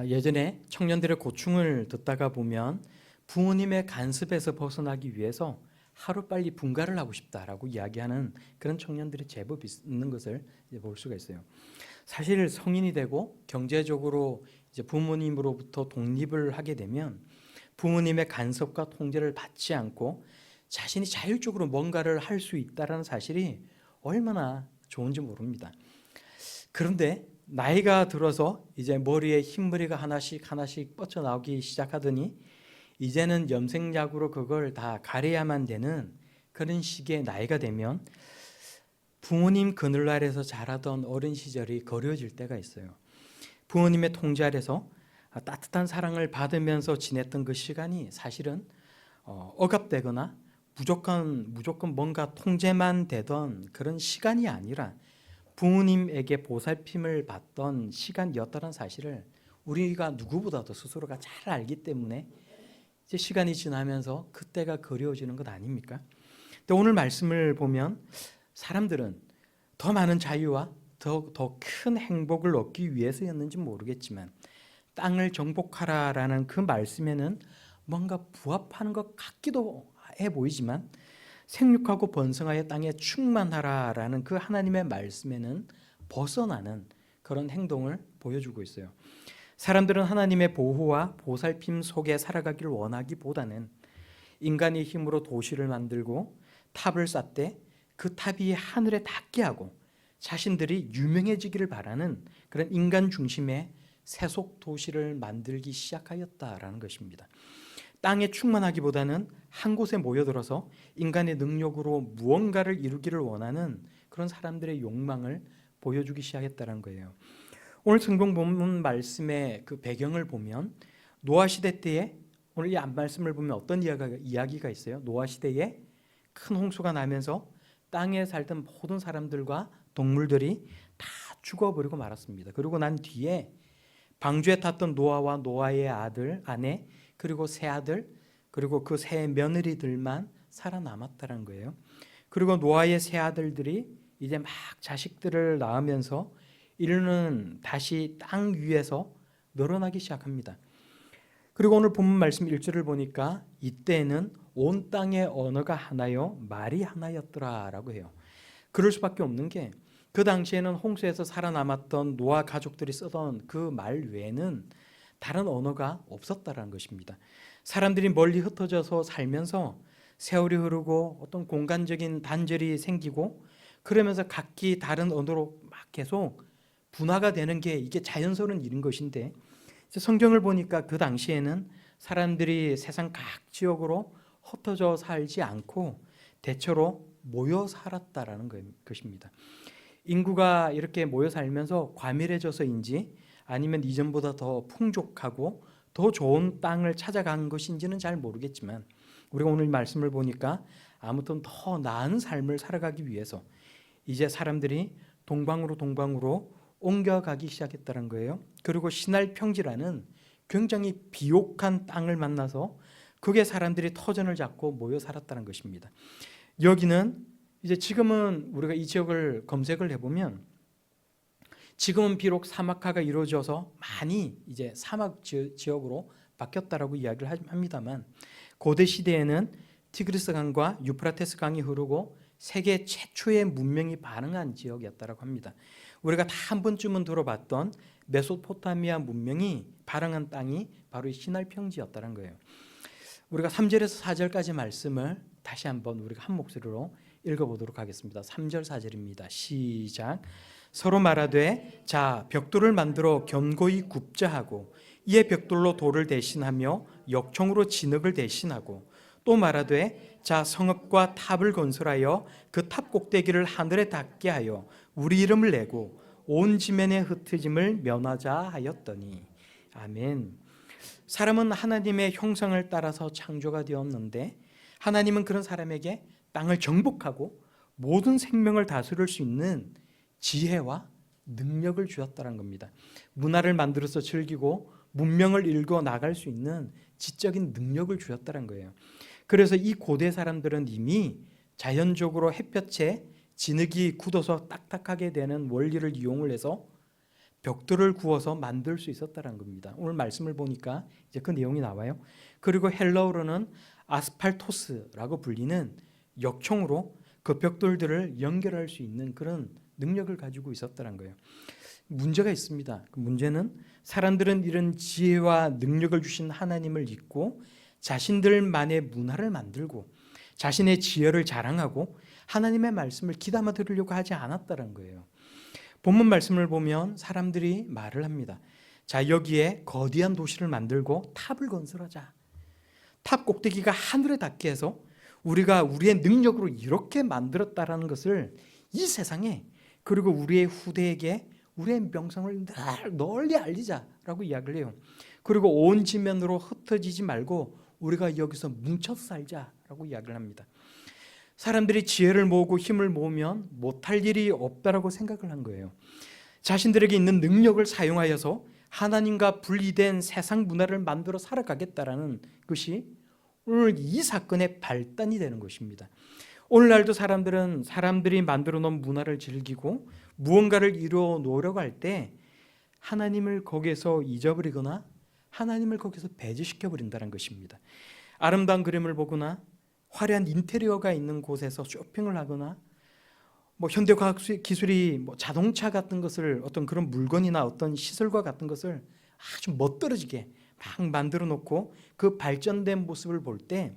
예전에 청년들의 고충을 듣다가 보면 부모님의 간섭에서 벗어나기 위해서 하루빨리 분가를 하고 싶다라고 이야기하는 그런 청년들이 제법 있는 것을 볼 수가 있어요. 사실 성인이 되고 경제적으로 이제 부모님으로부터 독립을 하게 되면 부모님의 간섭과 통제를 받지 않고 자신이 자율적으로 뭔가를 할 수 있다는 사실이 얼마나 좋은지 모릅니다. 그런데 나이가 들어서 이제 머리에 흰머리가 하나씩 뻗쳐나오기 시작하더니 이제는 염색약으로 그걸 다 가려야만 되는 그런 시기의 나이가 되면 부모님 그늘 아래서 자라던 어린 시절이 그리워질 때가 있어요. 부모님의 통제 아래서 따뜻한 사랑을 받으면서 지냈던 그 시간이 사실은 억압되거나 무조건 뭔가 통제만 되던 그런 시간이 아니라 부모님에게 보살핌을 받던 시간이었다는 사실을 우리가 누구보다도 스스로가 잘 알기 때문에 이제 시간이 지나면서 그때가 그리워지는 것 아닙니까? 근데 오늘 말씀을 보면 사람들은 더 많은 자유와 더 큰 행복을 얻기 위해서였는지 모르겠지만 땅을 정복하라라는 그 말씀에는 뭔가 부합하는 것 같기도 해 보이지만 생육하고 번성하여 땅에 충만하라라는 그 하나님의 말씀에는 벗어나는 그런 행동을 보여주고 있어요. 사람들은 하나님의 보호와 보살핌 속에 살아가기를 원하기보다는 인간의 힘으로 도시를 만들고 탑을 쌓되 그 탑이 하늘에 닿게 하고 자신들이 유명해지기를 바라는 그런 인간 중심의 세속 도시를 만들기 시작하였다라는 것입니다. 땅에 충만하기보다는 한 곳에 모여들어서 인간의 능력으로 무언가를 이루기를 원하는 그런 사람들의 욕망을 보여주기 시작했다는 거예요. 오늘 성경 본문 말씀의 그 배경을 보면 노아 시대 때에 오늘 이 말씀을 보면 어떤 이야기가 있어요? 노아 시대에 큰 홍수가 나면서 땅에 살던 모든 사람들과 동물들이 다 죽어버리고 말았습니다. 그리고 난 뒤에 방주에 탔던 노아와 노아의 아들, 아내, 그리고 세 아들, 그리고 그 세 며느리들만 살아남았다는 거예요. 그리고 노아의 세 아들들이 이제 막 자식들을 낳으면서 이르는 다시 땅 위에서 늘어나기 시작합니다. 그리고 오늘 본문 말씀 1절을 보니까 이때는 온 땅의 언어가 하나요 말이 하나였더라라고 해요. 그럴 수밖에 없는 게 그 당시에는 홍수에서 살아남았던 노아 가족들이 쓰던 그 말 외에는 다른 언어가 없었다라는 것입니다. 사람들이 멀리 흩어져서 살면서 세월이 흐르고 어떤 공간적인 단절이 생기고 그러면서 각기 다른 언어로 막 계속 분화가 되는 게 이게 자연스러운 일인 것인데 성경을 보니까 그 당시에는 사람들이 세상 각 지역으로 흩어져 살지 않고 대체로 모여 살았다라는 것입니다. 인구가 이렇게 모여 살면서 과밀해져서인지 아니면 이전보다 더 풍족하고 더 좋은 땅을 찾아간 것인지는 잘 모르겠지만 우리가 오늘 말씀을 보니까 아무튼 더 나은 삶을 살아가기 위해서 이제 사람들이 동방으로 옮겨가기 시작했다는 거예요. 그리고 신할 평지라는 굉장히 비옥한 땅을 만나서 그게 사람들이 터전을 잡고 모여 살았다는 것입니다. 여기는 이제 지금은 우리가 이 지역을 검색을 해보면 지금은 비록 사막화가 이루어져서 많이 이제 사막 지역으로 바뀌었다라고 이야기를 합니다만 고대 시대에는 티그리스 강과 유프라테스 강이 흐르고 세계 최초의 문명이 발흥한 지역이었다고 합니다. 우리가 다 한 번쯤은 들어봤던 메소포타미아 문명이 발흥한 땅이 바로 이 시날 평지였다는 거예요. 우리가 3절에서 4절까지 말씀을 다시 한번 우리가 한 목소리로 읽어보도록 하겠습니다. 3절 4절입니다. 시작. 서로 말하되 자 벽돌을 만들어 견고히 굽자 하고 이에 벽돌로 돌을 대신하며 역청으로 진흙을 대신하고 또 말하되 자 성읍과 탑을 건설하여 그 탑 꼭대기를 하늘에 닿게 하여 우리 이름을 내고 온 지면의 흩어짐을 면하자 하였더니 아멘. 사람은 하나님의 형상을 따라서 창조가 되었는데 하나님은 그런 사람에게 땅을 정복하고 모든 생명을 다스릴 수 있는 지혜와 능력을 주었다는 겁니다. 문화를 만들어서 즐기고 문명을 읽어 나갈 수 있는 지적인 능력을 주었다는 거예요. 그래서 이 고대 사람들은 이미 자연적으로 햇볕에 진흙이 굳어서 딱딱하게 되는 원리를 이용을 해서 벽돌을 구워서 만들 수 있었다는 겁니다. 오늘 말씀을 보니까 이제 그 내용이 나와요. 그리고 헬라어로는 아스팔토스라고 불리는 역총으로 그 벽돌들을 연결할 수 있는 그런 능력을 가지고 있었다는 거예요. 문제가 있습니다. 그 문제는 사람들은 이런 지혜와 능력을 주신 하나님을 잊고 자신들만의 문화를 만들고 자신의 지혜를 자랑하고 하나님의 말씀을 귀담아 들으려고 하지 않았다는 거예요. 본문 말씀을 보면 사람들이 말을 합니다. 자, 여기에 거대한 도시를 만들고 탑을 건설하자. 탑 꼭대기가 하늘에 닿게 해서 우리가 우리의 능력으로 이렇게 만들었다라는 것을 이 세상에 그리고 우리의 후대에게 우리의 명성을 널리 알리자라고 이야기를 해요. 그리고 온 지면으로 흩어지지 말고 우리가 여기서 뭉쳐 살자라고 이야기를 합니다. 사람들이 지혜를 모으고 힘을 모으면 못할 일이 없다라고 생각을 한 거예요. 자신들에게 있는 능력을 사용하여서 하나님과 분리된 세상 문화를 만들어 살아가겠다라는 것이 오늘 이 사건의 발단이 되는 것입니다. 오늘날도 사람들이 만들어 놓은 문화를 즐기고 무언가를 이루어 놓으려고 할 때 하나님을 거기에서 잊어버리거나 하나님을 거기서 배제시켜 버린다는 것입니다. 아름다운 그림을 보거나 화려한 인테리어가 있는 곳에서 쇼핑을 하거나 현대과학 기술이 자동차 같은 것을 어떤 그런 물건이나 어떤 시설과 같은 것을 아주 멋들어지게 막 만들어 놓고 그 발전된 모습을 볼 때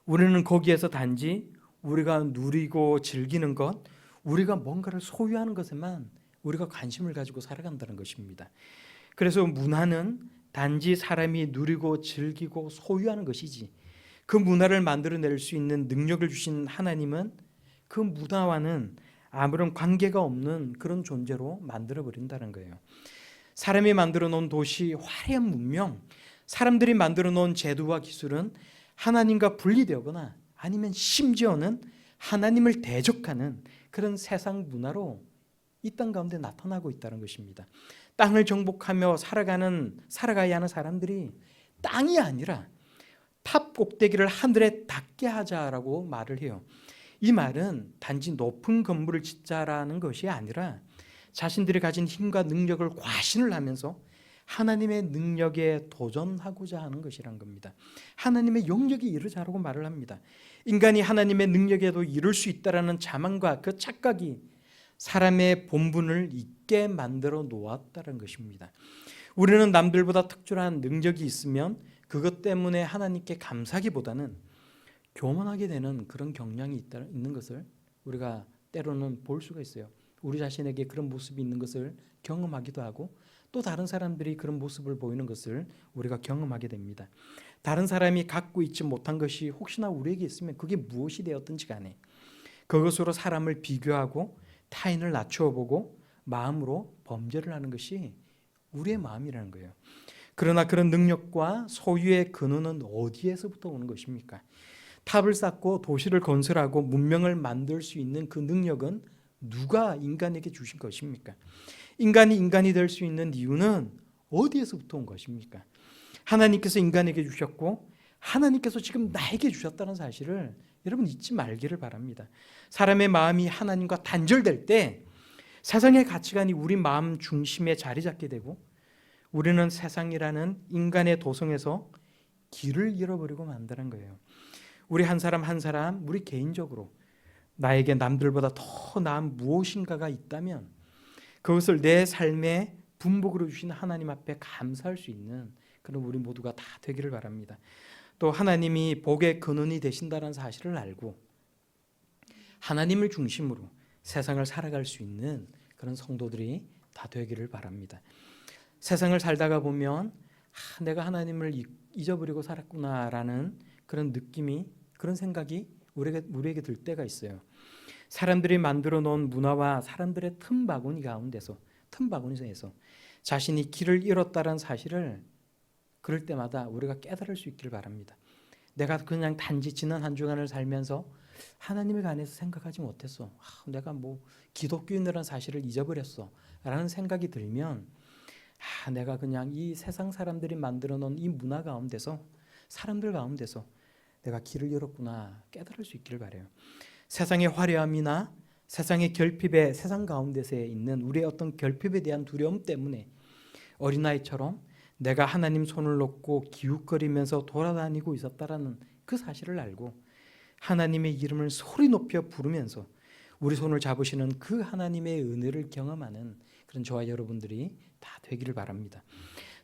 우리는 거기에서 단지 우리가 누리고 즐기는 것, 우리가 뭔가를 소유하는 것에만 우리가 관심을 가지고 살아간다는 것입니다. 그래서 문화는 단지 사람이 누리고 즐기고 소유하는 것이지 그 문화를 만들어낼 수 있는 능력을 주신 하나님은 그 문화와는 아무런 관계가 없는 그런 존재로 만들어버린다는 거예요. 사람이 만들어 놓은 도시, 화려한 문명, 사람들이 만들어 놓은 제도와 기술은 하나님과 분리되거나 아니면 심지어는 하나님을 대적하는 그런 세상 문화로 이 땅 가운데 나타나고 있다는 것입니다. 땅을 정복하며 살아가야 하는 사람들이 땅이 아니라 탑 꼭대기를 하늘에 닿게 하자라고 말을 해요. 이 말은 단지 높은 건물을 짓자라는 것이 아니라 자신들이 가진 힘과 능력을 과신을 하면서 하나님의 능력에 도전하고자 하는 것이란 겁니다. 하나님의 영역에 이르자라고 말을 합니다. 인간이 하나님의 능력에도 이룰 수 있다라는 자만과 그 착각이 사람의 본분을 잊게 만들어 놓았다는 것입니다. 우리는 남들보다 특출한 능력이 있으면 그것 때문에 하나님께 감사하기보다는 교만하게 되는 그런 경향이 있는 것을 우리가 때로는 볼 수가 있어요. 우리 자신에게 그런 모습이 있는 것을 경험하기도 하고 또 다른 사람들이 그런 모습을 보이는 것을 우리가 경험하게 됩니다. 다른 사람이 갖고 있지 못한 것이 혹시나 우리에게 있으면 그게 무엇이 되었든지 간에 그것으로 사람을 비교하고 타인을 낮추어 보고 마음으로 범죄를 하는 것이 우리의 마음이라는 거예요. 그러나 그런 능력과 소유의 근원은 어디에서부터 오는 것입니까? 탑을 쌓고 도시를 건설하고 문명을 만들 수 있는 그 능력은 누가 인간에게 주신 것입니까? 인간이 될 수 있는 이유는 어디에서부터 온 것입니까? 하나님께서 인간에게 주셨고 하나님께서 지금 나에게 주셨다는 사실을 여러분 잊지 말기를 바랍니다. 사람의 마음이 하나님과 단절될 때 세상의 가치관이 우리 마음 중심에 자리 잡게 되고 우리는 세상이라는 인간의 도성에서 길을 잃어버리고 만드는 거예요. 우리 한 사람 한 사람 우리 개인적으로 나에게 남들보다 더 나은 무엇인가가 있다면 그것을 내 삶의 분복으로 주신 하나님 앞에 감사할 수 있는 그런 우리 모두가 다 되기를 바랍니다. 또 하나님이 복의 근원이 되신다는 사실을 알고 하나님을 중심으로 세상을 살아갈 수 있는 그런 성도들이 다 되기를 바랍니다. 세상을 살다가 보면 내가 하나님을 잊어버리고 살았구나라는 그런 느낌이 그런 생각이 우리에게 들 때가 있어요. 사람들이 만들어 놓은 문화와 사람들의 틈바구니 가운데서 자신이 길을 잃었다는 사실을 그럴 때마다 우리가 깨달을 수 있기를 바랍니다. 내가 그냥 단지 지난 한 주간을 살면서 하나님에 관해서 생각하지 못했어. 내가 기독교인이라는 사실을 잊어버렸어 라는 생각이 들면 내가 그냥 이 세상 사람들이 만들어 놓은 이 문화 가운데서 사람들 가운데서 내가 길을 잃었구나 깨달을 수 있기를 바라요. 세상의 화려함이나 세상의 결핍에 세상 가운데서 있는 우리의 어떤 결핍에 대한 두려움 때문에 어린아이처럼 내가 하나님 손을 놓고 기웃거리면서 돌아다니고 있었다라는 그 사실을 알고 하나님의 이름을 소리 높여 부르면서 우리 손을 잡으시는 그 하나님의 은혜를 경험하는 그런 저와 여러분들이 다 되기를 바랍니다.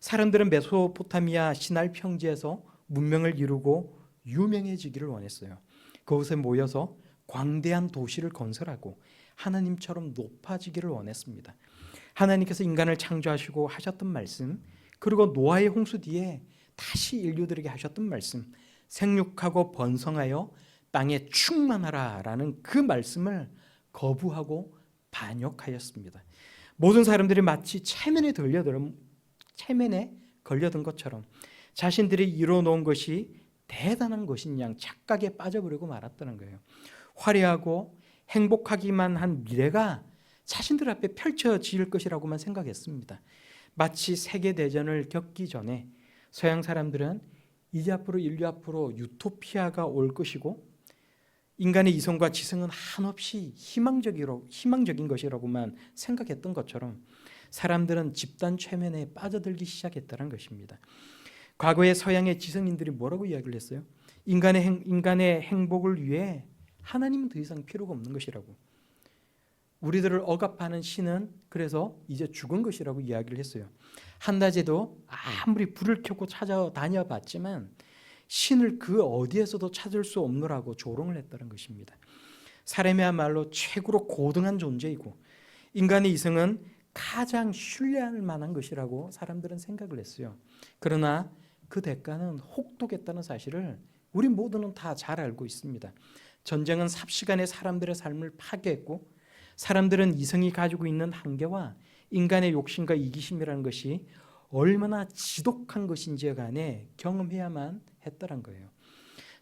사람들은 메소포타미아 시날 평지에서 문명을 이루고 유명해지기를 원했어요. 그곳에 모여서 광대한 도시를 건설하고 하나님처럼 높아지기를 원했습니다. 하나님께서 인간을 창조하시고 하셨던 말씀, 그리고 노아의 홍수 뒤에 다시 인류들에게 하셨던 말씀, 생육하고 번성하여 땅에 충만하라라는 그 말씀을 거부하고 반역하였습니다. 모든 사람들이 마치 체면에 걸려든 것처럼 자신들이 이뤄놓은 것이 대단한 것인 양 착각에 빠져버리고 말았다는 거예요. 화려하고 행복하기만 한 미래가 자신들 앞에 펼쳐질 것이라고만 생각했습니다. 마치 세계대전을 겪기 전에 서양 사람들은 이제 앞으로 인류 앞으로 유토피아가 올 것이고 인간의 이성과 지성은 한없이 희망적인 것이라고만 생각했던 것처럼 사람들은 집단 최면에 빠져들기 시작했다는 것입니다. 과거의 서양의 지성인들이 뭐라고 이야기를 했어요? 인간의 행복을 위해 하나님은 더 이상 필요가 없는 것이라고. 우리들을 억압하는 신은 그래서 이제 죽은 것이라고 이야기를 했어요. 한낮에도 아무리 불을 켜고 찾아다녀 봤지만 신을 그 어디에서도 찾을 수 없노라고 조롱을 했다는 것입니다. 사람이야말로 최고로 고등한 존재이고 인간의 이성은 가장 신뢰할 만한 것이라고 사람들은 생각을 했어요. 그러나 그 대가는 혹독했다는 사실을 우리 모두는 다 잘 알고 있습니다. 전쟁은 삽시간에 사람들의 삶을 파괴했고 사람들은 이성이 가지고 있는 한계와 인간의 욕심과 이기심이라는 것이 얼마나 지독한 것인지에 관해 경험해야만 했다는 거예요.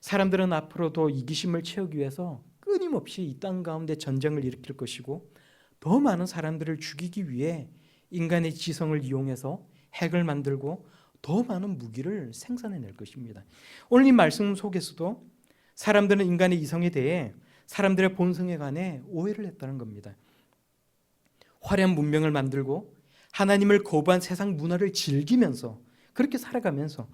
사람들은 앞으로도 이기심을 채우기 위해서 끊임없이 이 땅 가운데 전쟁을 일으킬 것이고 더 많은 사람들을 죽이기 위해 인간의 지성을 이용해서 핵을 만들고 더 많은 무기를 생산해낼 것입니다. 오늘 이 말씀 속에서도 사람들은 인간의 이성에 대해 사람들의 본성에 관해 오해를 했다는 겁니다. 화려한 문명을 만들고 하나님을 거부한 세상 문화를 즐기면서 그렇게 살아가면서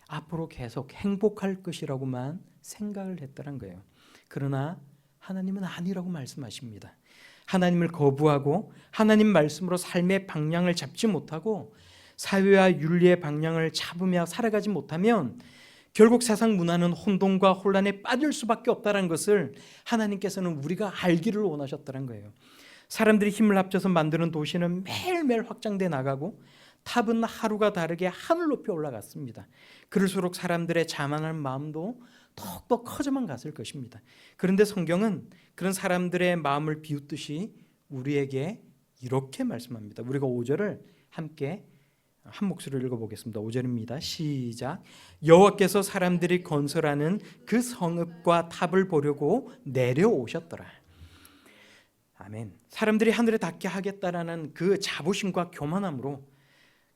앞으로 계속 행복할 것이라고만 생각을 했다는 거예요. 그러나 하나님은 아니라고 말씀하십니다. 하나님을 거부하고 하나님 말씀으로 삶의 방향을 잡지 못하고 사회와 윤리의 방향을 잡으며 살아가지 못하면 결국 세상 문화는 혼돈과 혼란에 빠질 수밖에 없다는 것을 하나님께서는 우리가 알기를 원하셨다는 거예요. 사람들이 힘을 합쳐서 만드는 도시는 매일매일 확장돼 나가고 탑은 하루가 다르게 하늘 높이 올라갔습니다. 그럴수록 사람들의 자만한 마음도 더욱더 커져만 갔을 것입니다. 그런데 성경은 그런 사람들의 마음을 비웃듯이 우리에게 이렇게 말씀합니다. 우리가 5절을 함께 한 목소리로 읽어보겠습니다. 5절입니다. 시작. 여호와께서 사람들이 건설하는 그 성읍과 탑을 보려고 내려오셨더라. 아멘. 사람들이 하늘에 닿게 하겠다라는 그 자부심과 교만함으로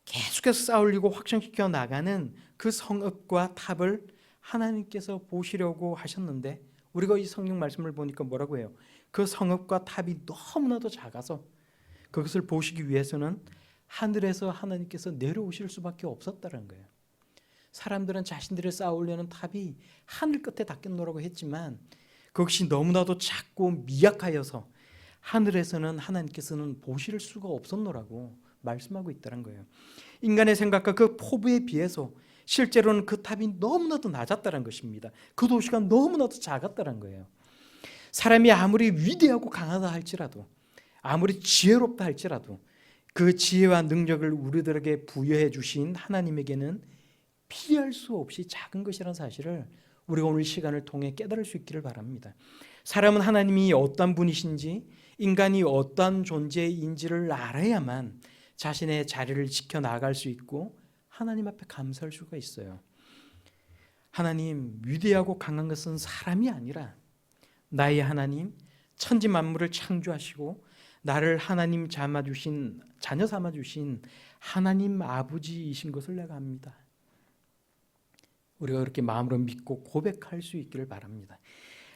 계속해서 쌓아올리고 확장시켜 나가는 그 성읍과 탑을 하나님께서 보시려고 하셨는데 우리가 이 성경 말씀을 보니까 뭐라고 해요? 그 성읍과 탑이 너무나도 작아서 그것을 보시기 위해서는 하늘에서 하나님께서 내려오실 수밖에 없었다는 거예요. 사람들은 자신들이 쌓아올려는 탑이 하늘 끝에 닿겠노라고 했지만 그것이 너무나도 작고 미약하여서 하늘에서는 하나님께서는 보실 수가 없었노라고 말씀하고 있다는 거예요. 인간의 생각과 그 포부에 비해서 실제로는 그 탑이 너무나도 낮았다는 것입니다. 그 도시가 너무나도 작았다는 거예요. 사람이 아무리 위대하고 강하다 할지라도 아무리 지혜롭다 할지라도 그 지혜와 능력을 우리들에게 부여해 주신 하나님에게는 피할 수 없이 작은 것이라는 사실을 우리가 오늘 시간을 통해 깨달을 수 있기를 바랍니다. 사람은 하나님이 어떤 분이신지 인간이 어떤 존재인지를 알아야만 자신의 자리를 지켜나갈 수 있고 하나님 앞에 감사할 수가 있어요. 하나님, 위대하고 강한 것은 사람이 아니라 나의 하나님, 천지 만물을 창조하시고 나를 하나님 자녀 삼아주신 하나님 아버지이신 것을 내가 압니다. 우리가 그렇게 마음으로 믿고 고백할 수 있기를 바랍니다.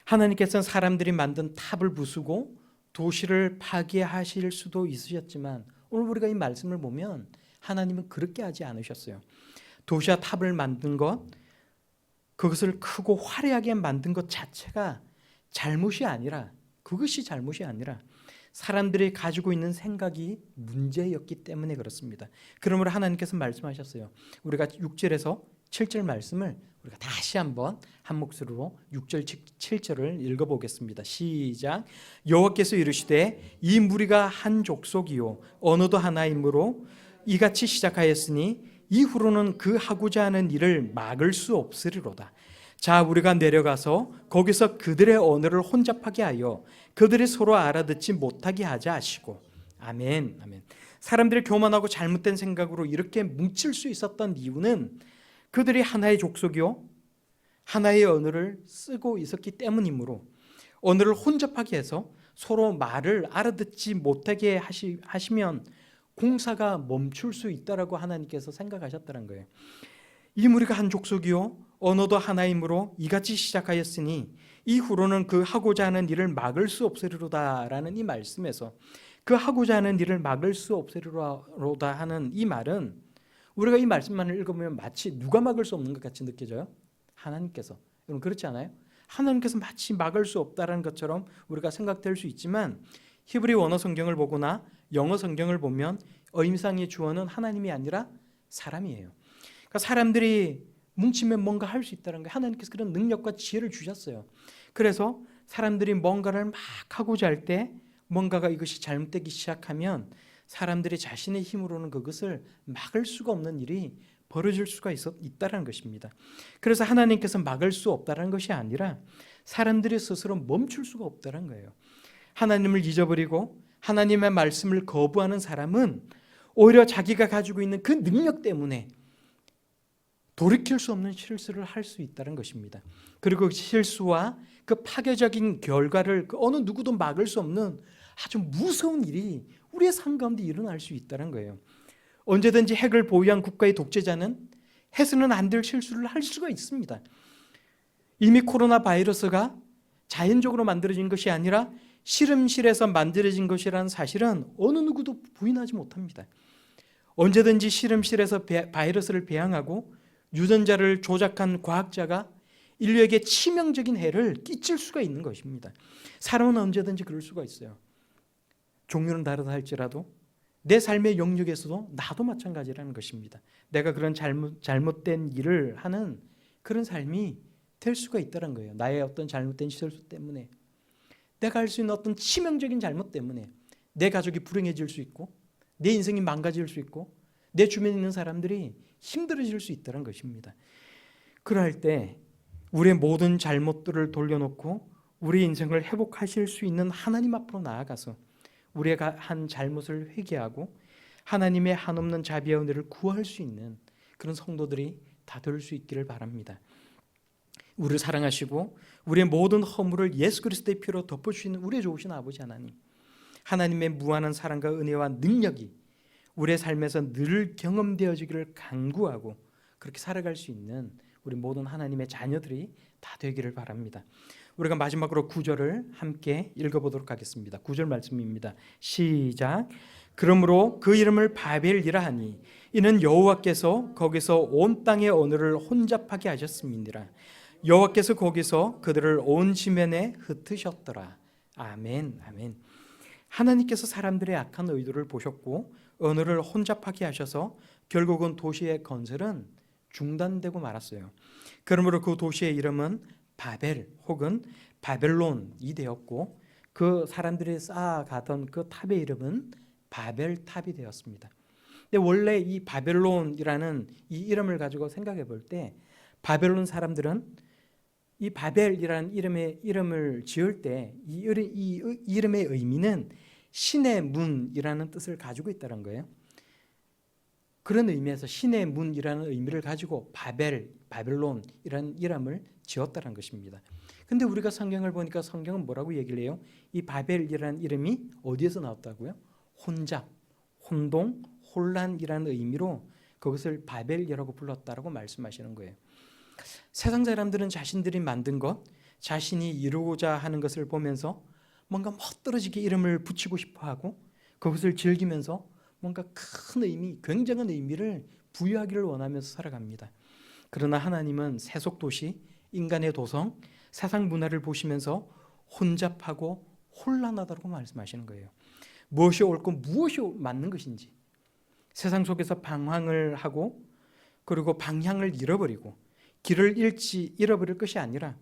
하나님께서는 사람들이 만든 탑을 부수고 도시를 파괴하실 수도 있으셨지만 오늘 우리가 이 말씀을 보면 하나님은 그렇게 하지 않으셨어요. 도시와 탑을 만든 것, 그것을 크고 화려하게 만든 것 자체가 잘못이 아니라, 그것이 잘못이 아니라 사람들이 가지고 있는 생각이 문제였기 때문에 그렇습니다. 그러므로 하나님께서 말씀하셨어요. 우리가 6절에서 7절 말씀을 우리가 다시 한번 한 목소리로 6절 7절을 읽어보겠습니다. 시작. 여호와께서 이르시되 이 무리가 한 족속이요 언어도 하나이므로 이같이 시작하였으니 이후로는 그 하고자 하는 일을 막을 수 없으리로다. 자, 우리가 내려가서 거기서 그들의 언어를 혼잡하게 하여 그들이 서로 알아듣지 못하게 하자 하시고. 아멘, 아멘. 사람들이 교만하고 잘못된 생각으로 이렇게 뭉칠 수 있었던 이유는 그들이 하나의 족속이요 하나의 언어를 쓰고 있었기 때문이므로, 언어를 혼잡하게 해서 서로 말을 알아듣지 못하게 하시면 공사가 멈출 수 있다라고 하나님께서 생각하셨다는 거예요. 이 무리가 한 족속이요 언어도 하나이므로 이같이 시작하였으니 이후로는 그 하고자 하는 일을 막을 수 없으리로다라는 이 말씀에서, 그 하고자 하는 일을 막을 수 없으리로다 하는 이 말은 우리가 이 말씀만 읽으면 마치 누가 막을 수 없는 것 같이 느껴져요? 하나님께서. 여러분 그렇지 않아요? 하나님께서 마치 막을 수 없다는 것처럼 우리가 생각될 수 있지만, 히브리 원어 성경을 보거나 영어 성경을 보면 의미상의 주어는 하나님이 아니라 사람이에요. 그러니까 사람들이 뭉치면 뭔가 할 수 있다는 거예요. 하나님께서 그런 능력과 지혜를 주셨어요. 그래서 사람들이 뭔가를 막 하고자 할 때 뭔가가 이것이 잘못되기 시작하면 사람들이 자신의 힘으로는 그것을 막을 수가 없는 일이 벌어질 수가 있다는 것입니다. 그래서 하나님께서 막을 수 없다는 것이 아니라 사람들이 스스로 멈출 수가 없다는 거예요. 하나님을 잊어버리고 하나님의 말씀을 거부하는 사람은 오히려 자기가 가지고 있는 그 능력 때문에 돌이킬 수 없는 실수를 할 수 있다는 것입니다. 그리고 그 실수와 그 파괴적인 결과를 그 어느 누구도 막을 수 없는 아주 무서운 일이 우리의 삶 가운데 일어날 수 있다는 거예요. 언제든지 핵을 보유한 국가의 독재자는 해서는 안 될 실수를 할 수가 있습니다. 이미 코로나 바이러스가 자연적으로 만들어진 것이 아니라 실험실에서 만들어진 것이라는 사실은 어느 누구도 부인하지 못합니다. 언제든지 실험실에서 바이러스를 배양하고 유전자를 조작한 과학자가 인류에게 치명적인 해를 끼칠 수가 있는 것입니다. 사람은 언제든지 그럴 수가 있어요. 종류는 다르다 할지라도 내 삶의 영역에서도 나도 마찬가지라는 것입니다. 내가 그런 잘못된 일을 하는 그런 삶이 될 수가 있다는 거예요. 나의 어떤 잘못된 실수 때문에, 내가 할 수 있는 어떤 치명적인 잘못 때문에 내 가족이 불행해질 수 있고, 내 인생이 망가질 수 있고, 내 주변에 있는 사람들이 힘들어질 수 있다는 것입니다. 그럴 때 우리의 모든 잘못들을 돌려놓고 우리 인생을 회복하실 수 있는 하나님 앞으로 나아가서 우리가 한 잘못을 회개하고 하나님의 한없는 자비와 은혜를 구할 수 있는 그런 성도들이 다 될 수 있기를 바랍니다. 우리를 사랑하시고 우리의 모든 허물을 예수 그리스도의 피로 덮어주시는 우리의 좋으신 아버지 하나님, 하나님의 무한한 사랑과 은혜와 능력이 우리의 삶에서 늘 경험되어지기를 간구하고 그렇게 살아갈 수 있는 우리 모든 하나님의 자녀들이 다 되기를 바랍니다. 우리가 마지막으로 9절을 함께 읽어보도록 하겠습니다. 9절 말씀입니다. 시작. 그러므로 그 이름을 바벨이라 하니 이는 여호와께서 거기서 온 땅의 언어를 혼잡하게 하셨음이니라. 여호와께서 거기서 그들을 온 지면에 흩으셨더라. 아멘, 아멘. 하나님께서 사람들의 악한 의도를 보셨고 언어를 혼잡하게 하셔서 결국은 도시의 건설은 중단되고 말았어요. 그러므로 그 도시의 이름은 바벨 혹은 바벨론이 되었고, 그 사람들이 쌓아가던 그 탑의 이름은 바벨탑이 되었습니다. 근데 원래 이 바벨론이라는 이 이름을 가지고 생각해 볼 때 바벨론 사람들은 이 바벨이라는 이름을 지을 때 이 이름의 의미는 신의 문이라는 뜻을 가지고 있다는 거예요. 그런 의미에서 신의 문이라는 의미를 가지고 바벨론이라는 이름을 지었다는 것입니다. 근데 우리가 성경을 보니까 성경은 뭐라고 얘기를 해요? 이 바벨이라는 이름이 어디에서 나왔다고요? 혼잡, 혼동, 혼란이라는 의미로 그것을 바벨이라고 불렀다라고 말씀하시는 거예요. 세상 사람들은 자신들이 만든 것, 자신이 이루고자 하는 것을 보면서 뭔가 멋들어지게 이름을 붙이고 싶어하고 그것을 즐기면서 뭔가 큰 의미, 굉장한 의미를 부여하기를 원하면서 살아갑니다. 그러나 하나님은 세속도시, 인간의 도성, 세상 문화를 보시면서 혼잡하고 혼란하다고 말씀하시는 거예요. 무엇이 옳고 무엇이 맞는 것인지, 세상 속에서 방황을 하고 그리고 방향을 잃어버리고 길을 잃어버릴 것이 아니라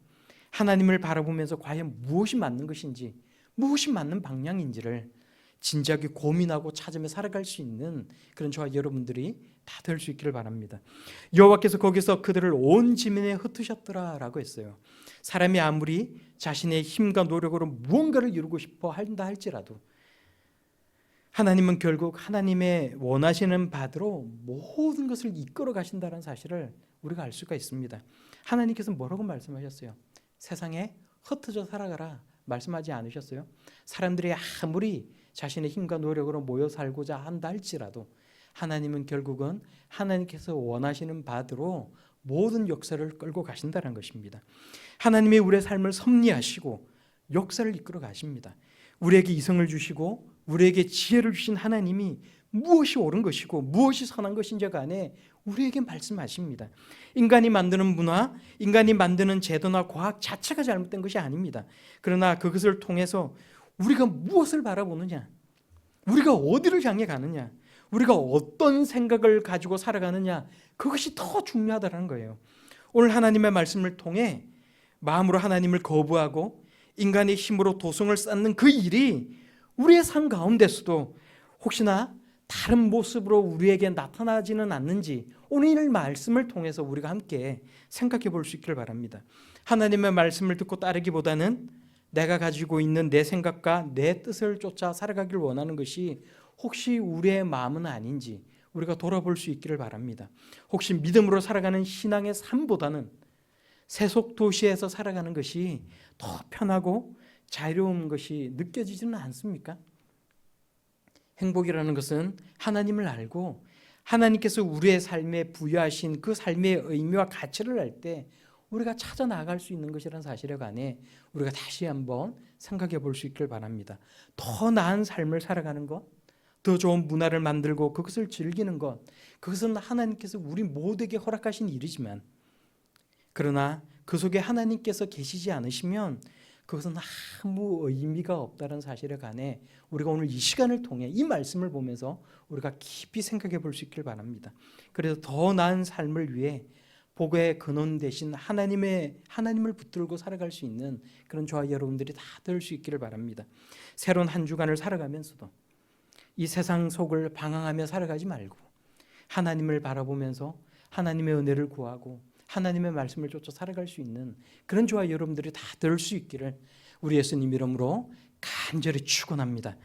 하나님을 바라보면서 과연 무엇이 맞는 것인지, 무엇이 맞는 방향인지를 진지하게 고민하고 찾으며 살아갈 수 있는 그런 저와 여러분들이 다 될 수 있기를 바랍니다. 여호와께서 거기서 그들을 온 지면에 흩으셨더라라고 했어요. 사람이 아무리 자신의 힘과 노력으로 무언가를 이루고 싶어 한다 할지라도 하나님은 결국 하나님의 원하시는 바대로 모든 것을 이끌어 가신다는 사실을 우리가 알 수가 있습니다. 하나님께서 뭐라고 말씀하셨어요? 세상에 흩어져 살아가라 말씀하지 않으셨어요? 사람들이 아무리 자신의 힘과 노력으로 모여 살고자 한다 할지라도 하나님은 결국은 하나님께서 원하시는 바대로 모든 역사를 끌고 가신다는 것입니다. 하나님이 우리의 삶을 섭리하시고 역사를 이끌어 가십니다. 우리에게 이성을 주시고 우리에게 지혜를 주신 하나님이 무엇이 옳은 것이고 무엇이 선한 것인지 간에 우리에게 말씀하십니다. 인간이 만드는 문화, 인간이 만드는 제도나 과학 자체가 잘못된 것이 아닙니다. 그러나 그것을 통해서 우리가 무엇을 바라보느냐, 우리가 어디를 향해 가느냐, 우리가 어떤 생각을 가지고 살아가느냐, 그것이 더 중요하다는 거예요. 오늘 하나님의 말씀을 통해 마음으로 하나님을 거부하고 인간의 힘으로 도성을 쌓는 그 일이 우리의 삶 가운데서도 혹시나 다른 모습으로 우리에게 나타나지는 않는지 오늘 말씀을 통해서 우리가 함께 생각해 볼 수 있기를 바랍니다. 하나님의 말씀을 듣고 따르기보다는 내가 가지고 있는 내 생각과 내 뜻을 쫓아 살아가길 원하는 것이 혹시 우리의 마음은 아닌지 우리가 돌아볼 수 있기를 바랍니다. 혹시 믿음으로 살아가는 신앙의 삶보다는 세속 도시에서 살아가는 것이 더 편하고 자유로운 것이 느껴지지는 않습니까? 행복이라는 것은 하나님을 알고 하나님께서 우리의 삶에 부여하신 그 삶의 의미와 가치를 알 때 우리가 찾아 나갈 수 있는 것이라는 사실에 관해 우리가 다시 한번 생각해 볼 수 있길 바랍니다. 더 나은 삶을 살아가는 것, 더 좋은 문화를 만들고 그것을 즐기는 것, 그것은 하나님께서 우리 모두에게 허락하신 일이지만 그러나 그 속에 하나님께서 계시지 않으시면 그것은 아무 의미가 없다는 사실에 관해 우리가 오늘 이 시간을 통해 이 말씀을 보면서 우리가 깊이 생각해 볼 수 있길 바랍니다. 그래서 더 나은 삶을 위해 복의 근원 대신 하나님을 붙들고 살아갈 수 있는 그런 저와 여러분들이 다 될 수 있기를 바랍니다. 새로운 한 주간을 살아가면서도 이 세상 속을 방황하며 살아가지 말고 하나님을 바라보면서 하나님의 은혜를 구하고 하나님의 말씀을 쫓아 살아갈 수 있는 그런 저와 여러분들이 다 될 수 있기를 우리 예수님 이름으로 간절히 축원합니다.